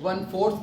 1/4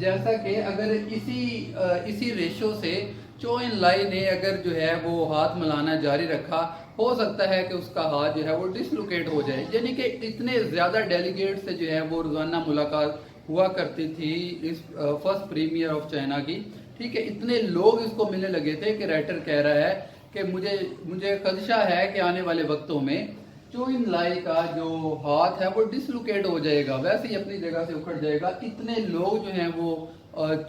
جیسا کہ اگر اسی ریشو سے چو ان لائی نے اگر جو ہے وہ ہاتھ ملانا جاری رکھا، ہو سکتا ہے کہ اس کا ہاتھ جو ہے وہ ڈسلوکیٹ ہو جائے. یعنی کہ اتنے زیادہ ڈیلیگیٹ سے جو ہے وہ روزانہ ملاقات ہوا کرتی تھی اس فرسٹ پریمیئر آف چائنا کی. ٹھیک ہے، اتنے لوگ اس کو ملنے لگے تھے کہ رائٹر کہہ رہا ہے کہ مجھے خدشہ ہے کہ آنے والے وقتوں میں چو ان لائی کا جو ہاتھ ہے وہ ڈسلوکیٹ ہو جائے گا، ویسے ہی اپنی جگہ سے اکھڑ جائے گا. اتنے لوگ جو ہیں وہ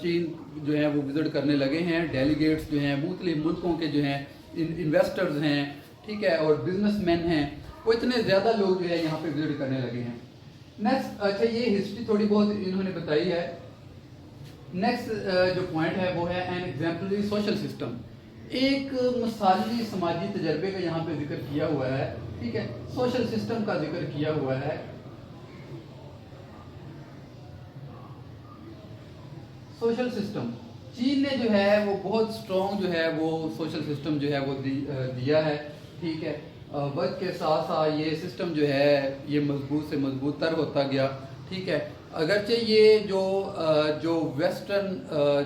چین جو ہیں وہ وزٹ کرنے لگے ہیں. ڈیلیگیٹس جو ہیں مختلف ملکوں کے جو ہیں انویسٹرز ہیں، ٹھیک ہے، اور بزنس مین ہیں، وہ اتنے زیادہ لوگ جو ہے یہاں پہ وزٹ کرنے لگے ہیں. نیکسٹ، اچھا یہ ہسٹری تھوڑی بہت انہوں نے بتائی ہے. نیکسٹ جو پوائنٹ ہے وہ ہے این ایگزامپلری سوشل سسٹم. ایک مثالی سماجی تجربے کا یہاں پہ ذکر کیا ہوا ہے. ٹھیک ہے، سوشل سسٹم کا ذکر کیا ہوا ہے. سوشل سسٹم چین نے جو ہے وہ بہت سٹرونگ جو ہے وہ سوشل سسٹم جو ہے وہ دیا ہے. ٹھیک ہے، وقت کے ساتھ ساتھ یہ سسٹم جو ہے یہ مضبوط سے مضبوط تر ہوتا گیا. ٹھیک ہے، اگرچہ یہ جو ویسٹرن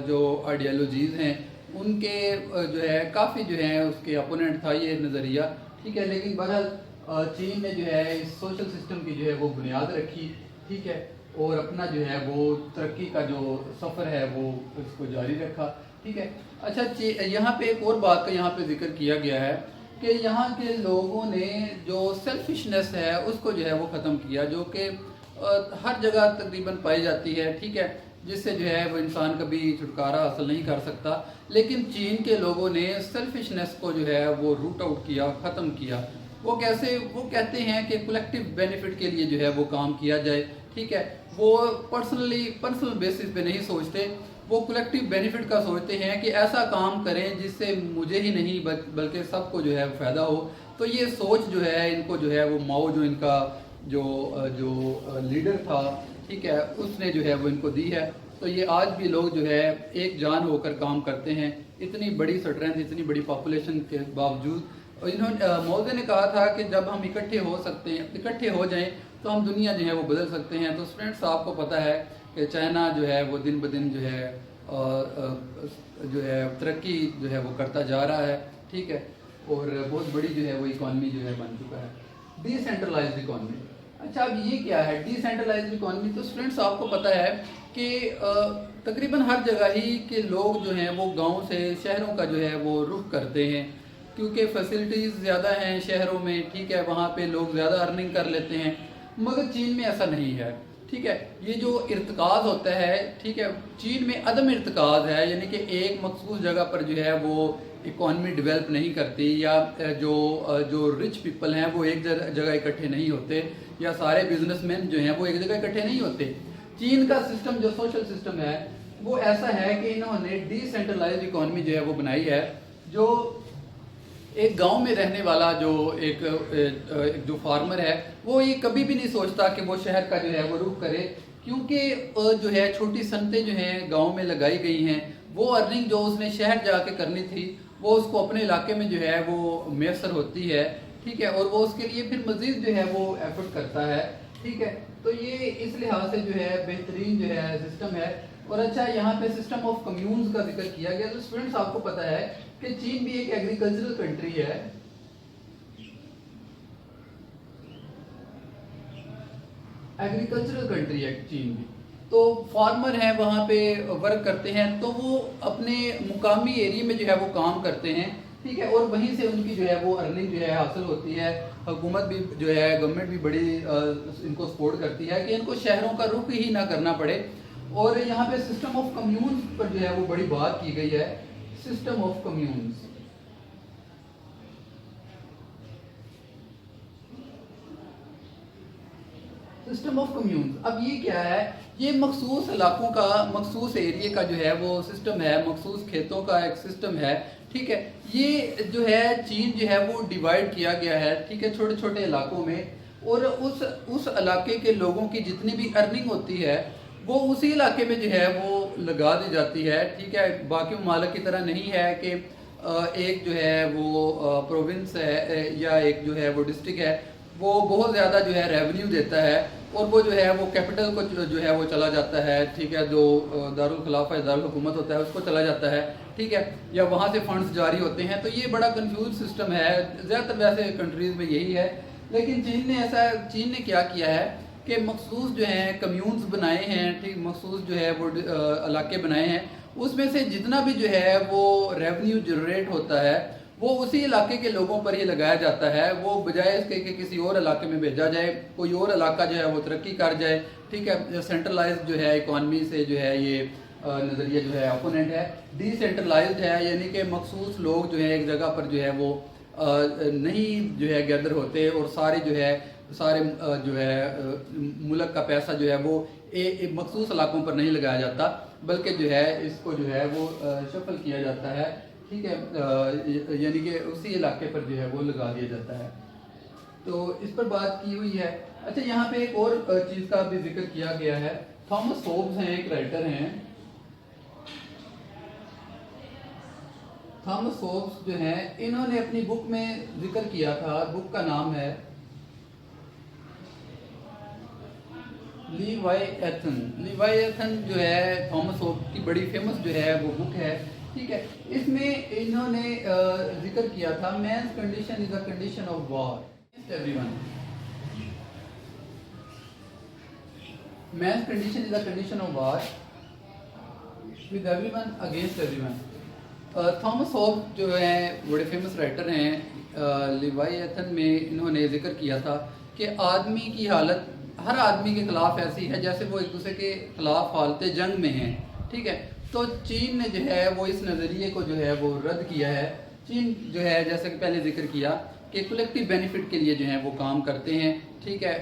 جو آئیڈیالوجیز ہیں ان کے جو ہے کافی جو ہیں اس کے اپوننٹ تھا یہ نظریہ. ٹھیک ہے، لیکن بہرحال چین نے جو ہے اس سوشل سسٹم کی جو ہے وہ بنیاد رکھی. ٹھیک ہے، اور اپنا جو ہے وہ ترقی کا جو سفر ہے وہ اس کو جاری رکھا. ٹھیک ہے، اچھا یہاں پہ ایک اور بات کا یہاں پہ ذکر کیا گیا ہے کہ یہاں کے لوگوں نے جو سیلفشنس ہے اس کو جو ہے وہ ختم کیا، جو کہ ہر جگہ تقریباً پائی جاتی ہے. ٹھیک ہے، جس سے جو ہے وہ انسان کبھی چھٹکارا حاصل نہیں کر سکتا. لیکن چین کے لوگوں نے سیلفشنس کو جو ہے وہ روٹ آؤٹ کیا، ختم کیا. وہ کیسے؟ وہ کہتے ہیں کہ کولیکٹیو بینیفٹ کے لیے جو ہے وہ کام کیا جائے. ٹھیک ہے، وہ پرسنل بیسس پہ نہیں سوچتے، وہ کولیکٹیو بینیفٹ کا سوچتے ہیں کہ ایسا کام کریں جس سے مجھے ہی نہیں بلکہ سب کو جو ہے فائدہ ہو. تو یہ سوچ جو ہے ان کو جو ہے وہ ماؤ جو ان کا جو لیڈر تھا، ٹھیک ہے، اس نے جو ہے وہ ان کو دی ہے. تو یہ آج بھی لوگ جو ہے ایک جان ہو کر کام کرتے ہیں. اتنی بڑی اسٹرینتھ، اتنی بڑی پاپولیشن کے باوجود موزے نے کہا تھا کہ جب ہم اکٹھے ہو جائیں تو ہم دنیا جو ہے وہ بدل سکتے ہیں. تو اسٹوڈنٹس آپ کو پتہ ہے کہ چائنا جو ہے وہ دن بدن جو ہے ترقی جو ہے وہ کرتا جا رہا ہے. ٹھیک ہے، اور بہت بڑی جو ہے وہ اکانومی جو ہے بن چکا ہے. Decentralized economy. اچھا، اب یہ کیا ہے ڈی سینٹرلائزڈ اکانومی؟ تو اسٹوڈنٹس آپ کو پتہ ہے کہ تقریباً ہر جگہ ہی کے لوگ جو ہیں وہ گاؤں سے شہروں کا جو ہے وہ رخ کرتے ہیں، کیونکہ فیسلٹیز زیادہ ہیں شہروں میں. ٹھیک ہے، وہاں پہ لوگ زیادہ ارننگ کر لیتے ہیں. مگر چین میں ایسا نہیں ہے. ٹھیک ہے، یہ جو ارتکاز ہوتا ہے، ٹھیک ہے، چین میں عدم ارتکاز ہے. یعنی کہ ایک مخصوص جگہ پر جو ہے وہ اکانومی ڈیولپ نہیں کرتی، یا جو رچ پیپل ہیں وہ ایک جگہ اکٹھے نہیں ہوتے، یا سارے بزنس مین جو ہیں وہ ایک جگہ اکٹھے نہیں ہوتے. چین کا سسٹم جو سوشل سسٹم ہے وہ ایسا ہے کہ انہوں نے ڈی سینٹرلائزڈ اکانومی جو ہے وہ بنائی ہے. جو ایک گاؤں میں رہنے والا ایک جو فارمر ہے وہ یہ کبھی بھی نہیں سوچتا کہ وہ شہر کا جو ہے وہ رخ کرے، کیونکہ جو ہے چھوٹی صنعتیں جو ہیں گاؤں میں لگائی گئی ہیں. وہ ارننگ جو اس نے شہر جا کے کرنی تھی وہ اس کو اپنے علاقے میں جو ہے وہ میسر ہوتی ہے. ٹھیک ہے، اور وہ اس کے لیے پھر مزید جو ہے وہ ایفرٹ کرتا ہے. ٹھیک ہے، تو یہ اس لحاظ سے جو ہے بہترین جو ہے سسٹم ہے. اور اچھا، یہاں پہ سسٹم آف کمیونز کا ذکر کیا گیا. تو اسٹوڈنٹس آپ کو پتہ ہے کہ چین بھی ایک ایگریکلچرل کنٹری ہے. ایگریکلچرل کنٹری ہے چین بھی. تو فارمر ہیں وہاں پہ ورک کرتے ہیں، تو وہ اپنے مقامی ایریے میں جو ہے وہ کام کرتے ہیں. ٹھیک ہے، اور وہیں سے ان کی جو ہے وہ ارننگ جو ہے حاصل ہوتی ہے. حکومت بھی جو ہے گورنمنٹ بھی بڑی ان کو سپورٹ کرتی ہے کہ ان کو شہروں کا رخ ہی نہ کرنا پڑے. اور یہاں پہ سسٹم آف کمیونز پر جو ہے وہ بڑی بات کی گئی ہے. System of communes, system of communes. اب یہ کیا ہے؟ یہ مخصوص علاقوں کا، مخصوص ایریے کا جو ہے وہ سسٹم ہے، مخصوص کھیتوں کا ایک سسٹم ہے. ٹھیک ہے، یہ جو ہے چین جو ہے وہ ڈیوائڈ کیا گیا ہے. ٹھیک ہے، چھوٹے چھوٹے علاقوں میں، اور اس علاقے کے لوگوں کی جتنی بھی ارننگ ہوتی ہے وہ اسی علاقے میں جو ہے وہ لگا دی جاتی ہے. ٹھیک ہے، باقی ممالک کی طرح نہیں ہے کہ ایک جو ہے وہ پروونس ہے یا ایک جو ہے وہ ڈسٹرکٹ ہے وہ بہت زیادہ جو ہے ریونیو دیتا ہے اور وہ جو ہے وہ کیپٹل کو جو ہے وہ چلا جاتا ہے، ٹھیک ہے، جو دارالخلافہ دارالحکومت ہوتا ہے اس کو چلا جاتا ہے، ٹھیک ہے، یا وہاں سے فنڈز جاری ہوتے ہیں. تو یہ بڑا کنفیوز سسٹم ہے، زیادہ تر ویسے کنٹریز میں یہی ہے. لیکن چین نے کیا کیا ہے کہ مخصوص جو ہیں کمیونز بنائے ہیں، ٹھیک، مخصوص جو ہے وہ علاقے بنائے ہیں، اس میں سے جتنا بھی جو ہے وہ ریونیو جنریٹ ہوتا ہے وہ اسی علاقے کے لوگوں پر ہی لگایا جاتا ہے، وہ بجائے اس کے کہ کسی اور علاقے میں بھیجا جائے، کوئی اور علاقہ جو ہے وہ ترقی کر جائے، ٹھیک ہے. سینٹرلائز جو ہے اکانومی سے جو ہے یہ نظریہ جو ہے اپوننٹ ہے. ڈی سینٹرلائزڈ ہے، یعنی کہ مخصوص لوگ جو ہے ایک جگہ پر جو ہے وہ نہیں جو ہے گیدر ہوتے اور سارے جو ہے ملک کا پیسہ جو ہے وہ مخصوص علاقوں پر نہیں لگایا جاتا، بلکہ جو ہے اس کو جو ہے وہ شفل کیا جاتا ہے، ٹھیک ہے، یعنی کہ اسی علاقے پر جو ہے وہ لگا دیا جاتا ہے. تو اس پر بات کی ہوئی ہے. اچھا، یہاں پہ ایک اور چیز کا بھی ذکر کیا گیا ہے. تھامس ہوبز ہیں، ایک رائٹر ہیں. تھامس ہوبز جو ہیں انہوں نے اپنی بک میں ذکر کیا تھا، بک کا نام ہے لیوائے ایتھن. لیوائے ایتھن جو ہے تھامس ہوبز کی بڑی فیمس جو ہے وہ بک ہے، ٹھیک ہے. اس میں انہوں نے ذکر کیا تھا مین's condition is a condition of war against everyone. Man's condition is a condition of war with everyone against everyone. Thomas Hobbes جو ہیں بڑے فیمس رائٹر ہیں. لیوائے ایتھن میں انہوں نے ذکر کیا تھا کہ آدمی کی حالت ہر آدمی کے خلاف ایسی ہے جیسے وہ ایک دوسرے کے خلاف حالت جنگ میں ہیں، ٹھیک ہے. تو چین نے جو ہے وہ اس نظریے کو جو ہے وہ رد کیا ہے. چین جو ہے جیسے کہ پہلے ذکر کیا کہ کولیکٹیو بینیفٹ کے لیے جو ہیں وہ کام کرتے ہیں، ٹھیک ہے.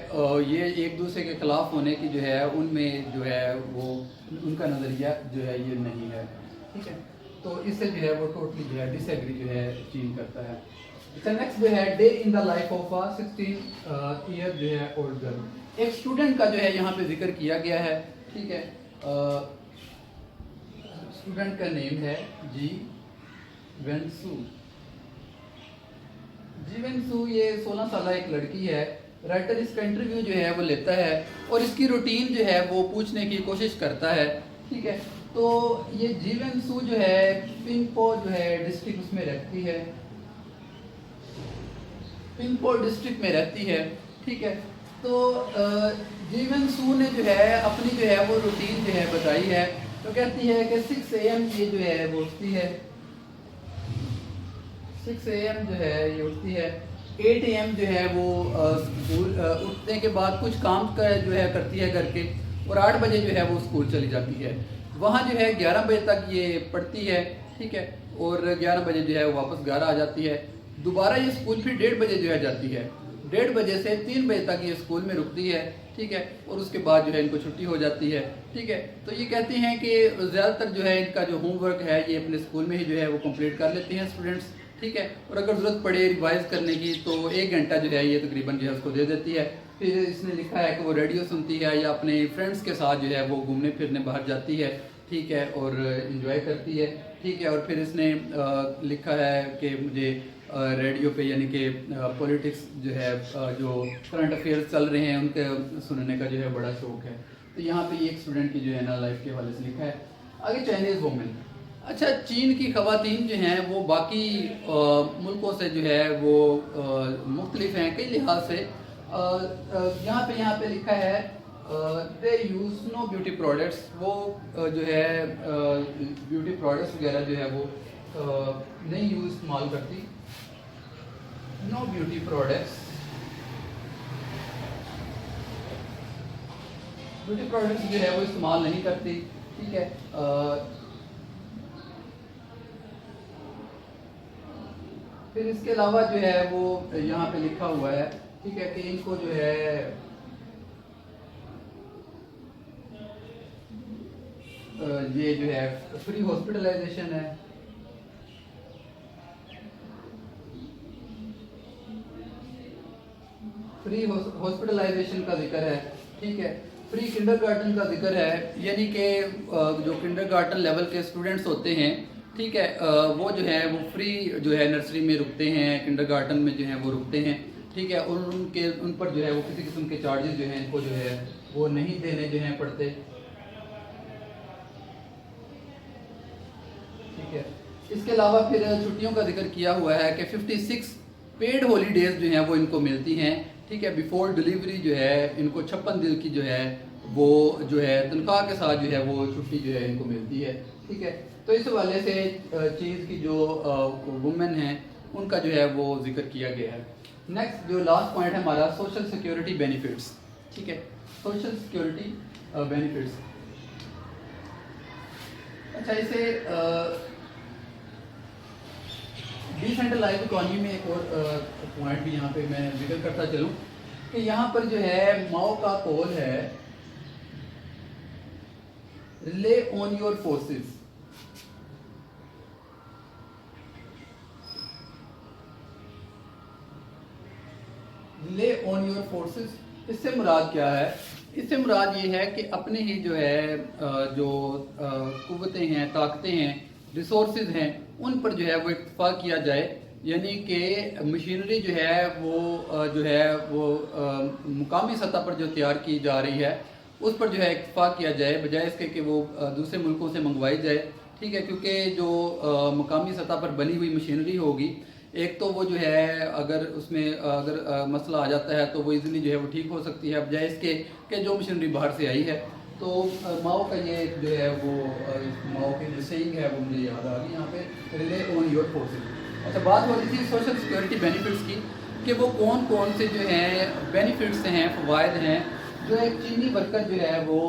یہ ایک دوسرے کے خلاف ہونے کی جو ہے ان میں جو ہے وہ ان کا نظریہ جو ہے یہ نہیں ہے، ٹھیک ہے. تو اس سے جو ہے وہ ٹوٹلی جو ہے ڈس ایگری جو ہے چین کرتا ہے. اچھا، نیکسٹ جو ہے day in the life of 16 year جو ہے اولڈ گرل. ایک اسٹوڈنٹ کا جو ہے یہاں پہ ذکر کیا گیا ہے، ٹھیک ہے. اسٹوڈنٹ کا نیم ہے جی وینسو. جی وینسو یہ 16 سالہ ایک لڑکی ہے. رائٹر اس کا انٹرویو جو ہے وہ لیتا ہے اور اس کی روٹین جو ہے وہ پوچھنے کی کوشش کرتا ہے، ٹھیک ہے. تو یہ جی وینسو جو ہے پنپو جو ہے ڈسٹرکٹ اس میں رہتی ہے، پنپو ڈسٹرکٹ میں رہتی ہے، ٹھیک ہے. تو جی وینسو نے جو ہے اپنی جو ہے وہ روٹین جو ہے بتائی ہے. تو کہتی ہے کہ 6 AM یہ جو ہے وہ اٹھتی ہے، 6 AM جو ہے یہ اٹھتی ہے. 8 AM جو ہے وہ اسکول اٹھنے کے بعد کچھ کام جو ہے کرتی ہے گھر کے، اور 8 بجے جو ہے وہ اسکول چلی جاتی ہے. وہاں جو ہے 11 بجے تک یہ پڑھتی ہے، ٹھیک ہے، اور 11 بجے جو ہے وہ واپس گھر آ جاتی ہے. دوبارہ یہ اسکول پھر 1:30 بجے جو ہے جاتی ہے. 1:30 بجے سے 3 بجے تک یہ اسکول میں رکتی ہے، ٹھیک ہے، اور اس کے بعد جو ہے ان کو چھٹی ہو جاتی ہے، ٹھیک ہے. تو یہ کہتے ہیں کہ زیادہ تر جو ہے ان کا جو ہوم ورک ہے یہ اپنے اسکول میں ہی جو ہے وہ کمپلیٹ کر لیتے ہیں اسٹوڈنٹس، ٹھیک ہے. اور اگر ضرورت پڑے ریوائز کرنے کی تو 1 گھنٹہ جو ہے یہ تقریباً جو ہے اس کو دے دیتی ہے. پھر اس نے لکھا ہے کہ وہ ریڈیو سنتی ہے یا اپنے فرینڈس کے ساتھ جو ہے وہ گھومنے پھرنے باہر جاتی ہے، ٹھیک ہے، اور انجوائے کرتی ہے، ٹھیک ہے. اور پھر اس نے لکھا ہے کہ مجھے ریڈیو پہ یعنی کہ پولیٹکس جو ہے جو کرنٹ افیئرس چل رہے ہیں ان کے سننے کا جو ہے بڑا شوق ہے. تو یہاں پہ یہ ایک اسٹوڈنٹ کی جو ہے نا لائف کے حوالے سے لکھا ہے. آگے چائنیز وومن. اچھا، چین کی خواتین جو ہیں وہ باقی ملکوں سے جو ہے وہ مختلف ہیں کئی لحاظ سے. یہاں پہ لکھا ہے they use know beauty products. وہ جو ہے بیوٹی پروڈکٹس وغیرہ جو ہے وہ نہیں یوز استعمال کرتی. نو بیوٹی پروڈکٹس، بیوٹی پروڈکٹس جو ہے وہ استعمال نہیں کرتی، ٹھیک ہے. پھر اس کے علاوہ جو ہے وہ یہاں پہ لکھا ہوا ہے، ٹھیک ہے، کہ ان کو جو ہے یہ جو ہے فری ہاسپٹلائزیشن ہے، فری ہاسپٹلائزیشن کا ذکر ہے، ٹھیک ہے. فری کنڈر گارٹن کا ذکر ہے، یعنی کہ جو کنڈر گارٹن لیول کے اسٹوڈنٹس ہوتے ہیں، ٹھیک ہے، وہ جو ہے وہ فری جو ہے نرسری میں رکتے ہیں، کنڈر گارٹن میں جو ہے وہ رکتے ہیں، ٹھیک ہے، اور ان پر جو ہے وہ کسی قسم کے چارجز جو ہیں ان کو جو ہے وہ نہیں دینے جو ہیں پڑتے. ٹھیک ہے، اس کے علاوہ پھر چھٹیوں کا ذکر کیا ہوا ہے کہ 56 پیڈ ہالیڈیز جو ہیں وہ ان کو ملتی ہیں. ٹھیک ہے، بیفور ڈیلیوری جو ہے ان کو 56 دن کی جو ہے وہ جو ہے تنخواہ کے ساتھ جو ہے وہ چھٹی جو ہے ان کو ملتی ہے. ٹھیک ہے، تو اس حوالے سے چیز کی جو وومن ہیں ان کا جو ہے وہ ذکر کیا گیا ہے. نیکسٹ جو لاسٹ پوائنٹ ہے ہمارا سوشل سیکیورٹی بینیفٹس. ٹھیک ہے، سوشل سیکیورٹی بینیفٹس. اچھا، اسے ڈیسینٹرلائز اکانومی میں ایک اور پوائنٹ بھی یہاں پہ میں ذکر کرتا چلوں کہ یہاں پر جو ہے ماؤ کا قول ہے rely on your forces. Rely on your forces, اس سے مراد کیا ہے؟ اس سے مراد یہ ہے کہ اپنے ہی جو ہے جو قوتیں ہیں، طاقتیں ہیں، ریسورسز ہیں، ان پر جو ہے وہ اکتفا کیا جائے. یعنی کہ مشینری جو ہے وہ مقامی سطح پر جو تیار کی جا رہی ہے اس پر جو ہے اکتفا کیا جائے، بجائے اس کے کہ وہ دوسرے ملکوں سے منگوائی جائے. ٹھیک ہے، کیونکہ جو مقامی سطح پر بنی ہوئی مشینری ہوگی، ایک تو وہ جو ہے اگر اس میں اگر مسئلہ آ جاتا ہے تو وہ ایزیلی جو ہے وہ ٹھیک ہو سکتی ہے، بجائے اس کے کہ جو مشینری باہر سے آئی ہے. تو ماؤ کا یہ جو ہے وہ ماؤ کی جو سینگ ہے وہ مجھے یاد آ گئی یہاں پہ، ریلے آن یور فورسز. اچھا، بات ہو رہی تھی سوشل سیکیورٹی بینیفٹس کی کہ وہ کون کون سے جو ہیں بینیفٹس ہیں، فوائد ہیں جو ایک چینی ورکر جو ہے وہ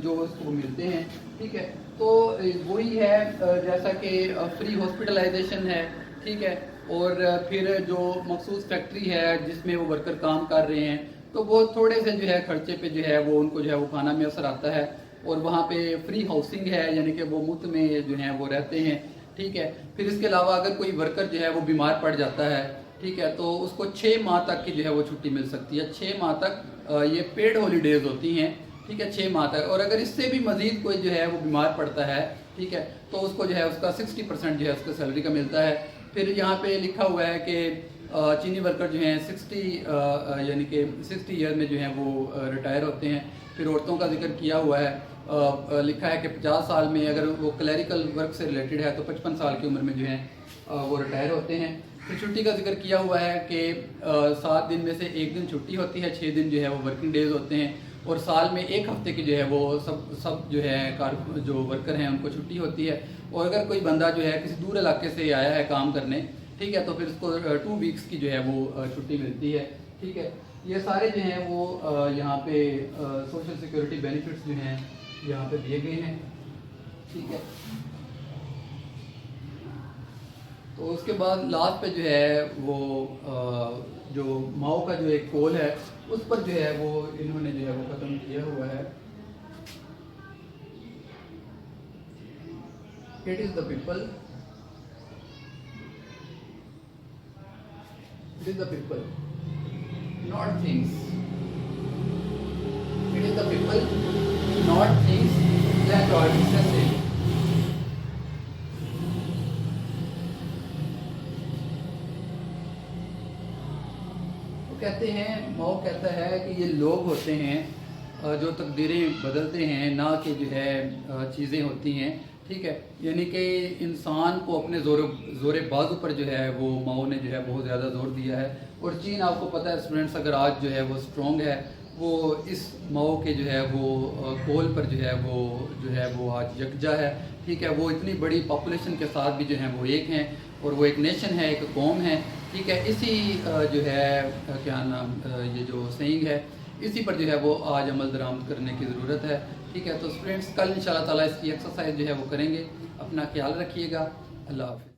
جو اس کو ملتے ہیں. ٹھیک ہے، تو وہی ہے جیسا کہ فری ہاسپٹلائزیشن ہے. ٹھیک ہے، اور پھر جو مخصوص فیکٹری ہے جس میں وہ ورکر کام کر رہے ہیں تو وہ تھوڑے سے جو ہے خرچے پہ جو ہے وہ ان کو جو ہے وہ کھانا میسر آتا ہے. اور وہاں پہ فری ہاؤسنگ ہے، یعنی کہ وہ مفت میں جو ہیں وہ رہتے ہیں. ٹھیک ہے، پھر اس کے علاوہ اگر کوئی ورکر جو ہے وہ بیمار پڑ جاتا ہے، ٹھیک ہے، تو اس کو 6 ماہ تک کی جو ہے وہ چھٹی مل سکتی ہے. 6 ماہ تک یہ پیڈ ہالیڈیز ہوتی ہیں. ٹھیک ہے، 6 ماہ تک. اور اگر اس سے بھی مزید کوئی جو ہے وہ بیمار پڑتا ہے، ٹھیک ہے، تو اس کو جو ہے اس کا 60% جو ہے اس کا سیلری کا ملتا ہے. پھر یہاں پہ لکھا ہوا ہے کہ چینی ورکر جو ہیں 60 ایئر میں جو ہیں وہ ریٹائر ہوتے ہیں. پھر عورتوں کا ذکر کیا ہوا ہے، لکھا ہے کہ 50 سال میں اگر وہ کلیریکل ورک سے ریلیٹڈ ہے تو 55 سال کی عمر میں جو ہیں وہ ریٹائر ہوتے ہیں. پھر چھٹی کا ذکر کیا ہوا ہے کہ 7 دن میں سے 1 دن چھٹی ہوتی ہے، 6 دن جو ہے وہ ورکنگ ڈیز ہوتے ہیں. اور سال میں 1 ہفتے کی جو ہے وہ سب جو ہے جو ورکر ہیں ان کو چھٹی ہوتی ہے. اور اگر کوئی بندہ جو ہے کسی دور علاقے سے آیا ہے کام کرنے، ٹھیک ہے، تو پھر اس کو 2 ویکس کی جو ہے وہ چھٹی ملتی ہے. ٹھیک ہے، یہ سارے جو ہیں وہ یہاں پہ سوشل سیکیورٹی بینیفٹس جو ہیں یہاں پہ دیے گئے ہیں. ٹھیک ہے، تو اس کے بعد لاسٹ پہ جو ہے وہ جو ماؤ کا جو ایک قول ہے اس پر جو ہے وہ انہوں نے جو ہے وہ ختم کیا ہوا ہے. It is the people, not things. It is the people, not things that are necessary. وہ کہتے ہیں، ماؤ کہتا ہے کہ یہ لوگ ہوتے ہیں جو تقدیریں بدلتے ہیں، نہ کہ جو ہے چیزیں ہوتی ہیں. ٹھیک ہے، یعنی کہ انسان کو اپنے زور بازو پر جو ہے وہ ماؤ نے جو ہے بہت زیادہ زور دیا ہے. اور چین آپ کو پتہ ہے اسٹوڈنٹس، اگر آج جو ہے وہ اسٹرانگ ہے، وہ اس ماؤ کے جو ہے وہ قول پر جو ہے وہ آج یکجا ہے. ٹھیک ہے، وہ اتنی بڑی پاپولیشن کے ساتھ بھی جو ہیں وہ ایک ہیں، اور وہ ایک نیشن ہے، ایک قوم ہے. ٹھیک ہے، اسی جو ہے کیا نام یہ جو سینگ ہے اسی پر جو ہے وہ آج عمل درآمد کرنے کی ضرورت ہے. ٹھیک ہے، تو اسٹوڈنٹس کل انشاءاللہ تعالیٰ اس کی ایکسرسائز جو ہے وہ کریں گے. اپنا خیال رکھیے گا. اللہ حافظ.